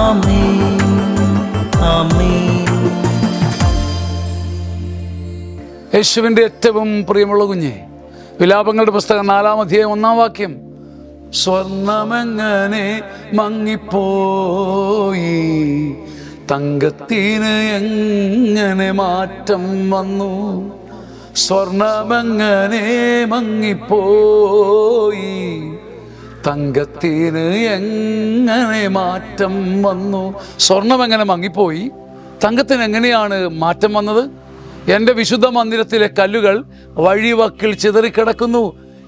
ആമേൻ ആമേൻ. യേശുവിൻ്റെ ഏറ്റവും പ്രിയമുള്ള കുഞ്ഞെ, വിലാപങ്ങളുടെ പുസ്തകം 4-ാം അധ്യായം 1-ാം വാക്യം, സ്വർണമെങ്ങനെ മങ്ങിപ്പോയി, തങ്കത്തിന് എങ്ങനെ മാറ്റം വന്നു. സ്വർണമെങ്ങനെ മങ്ങിപ്പോയി, തങ്കത്തിന് എങ്ങനെ മാറ്റം വന്നു. സ്വർണം എങ്ങനെ മങ്ങിപ്പോയി, തങ്കത്തിന് എങ്ങനെയാണ് മാറ്റം വന്നത്? എൻ്റെ വിശുദ്ധ മന്ദിരത്തിലെ കല്ലുകൾ വഴിവക്കിൽ ചിതറിക്കിടക്കുന്നു.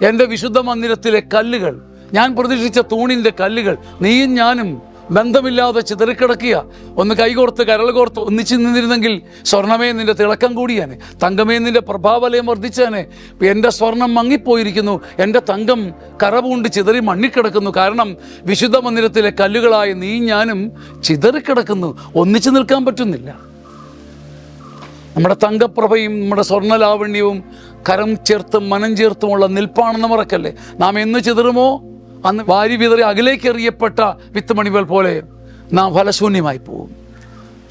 എൻ്റെ വിശുദ്ധ മന്ദിരത്തിലെ കല്ലുകൾ, ഞാൻ പ്രതീക്ഷിച്ച തൂണിൻ്റെ കല്ലുകൾ നീയും ഞാനും ബന്ധമില്ലാതെ ചിതറിക്കിടക്കുക. ഒന്ന് കൈകോർത്ത് കരൾ കോർത്ത് ഒന്നിച്ചു നിന്നിരുന്നെങ്കിൽ സ്വർണമേ നിന്റെ തിളക്കം കൂടിയാനെ, തങ്കമേ നിന്റെ പ്രഭാവലയം വർദ്ധിച്ചാനെ. എൻ്റെ സ്വർണം മങ്ങിപ്പോയിരിക്കുന്നു, എൻ്റെ തങ്കം കറപൂണ്ട് ചിതറി മണ്ണിക്കിടക്കുന്നു. കാരണം വിശുദ്ധ മന്ദിരത്തിലെ കല്ലുകളായ നീയും ഞാനും ചിതറിക്കിടക്കുന്നു, ഒന്നിച്ചു നിൽക്കാൻ പറ്റുന്നില്ല. നമ്മുടെ തങ്കപ്രഭയും നമ്മുടെ സ്വർണ്ണലാവണ്യവും കരം ചേർത്തും മനം ചേർത്തുമുള്ള നിൽപ്പാണെന്ന് മറക്കല്ലേ. നാം എന്ന് ചിതറുമോ അന്ന് വാരി വിതറി അകലേക്ക് എറിയപ്പെട്ട വിത്തുമണികൾ പോലെ നാം ഫലശൂന്യമായി പോകും.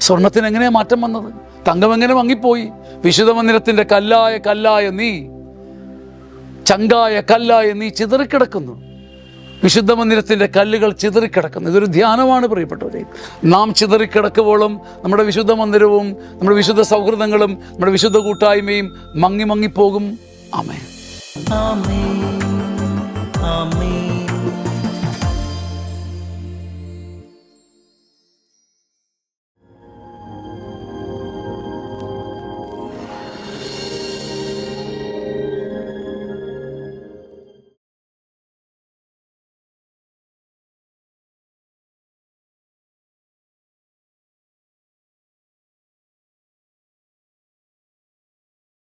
സ്വർണത്തിന് എങ്ങനെയാണ് മാറ്റം വന്നത്? തങ്കം എങ്ങനെ മങ്ങിപ്പോയി? വിശുദ്ധ മന്ദിരത്തിൻ്റെ കല്ലായ നീ, ചങ്കായ കല്ലായ നീ ചിതറിക്കിടക്കുന്നു. വിശുദ്ധ മന്ദിരത്തിൻ്റെ കല്ലുകൾ ചിതറിക്കിടക്കുന്നു. ഇതൊരു ധ്യാനമാണ് പ്രിയപ്പെട്ടവരെ. നാം ചിതറിക്കിടക്കുമ്പോഴും നമ്മുടെ വിശുദ്ധ മന്ദിരവും നമ്മുടെ വിശുദ്ധ സൗഹൃദങ്ങളും നമ്മുടെ വിശുദ്ധ കൂട്ടായ്മയും മങ്ങിപ്പോകും. ആമേൻ ആമേൻ ആമേൻ.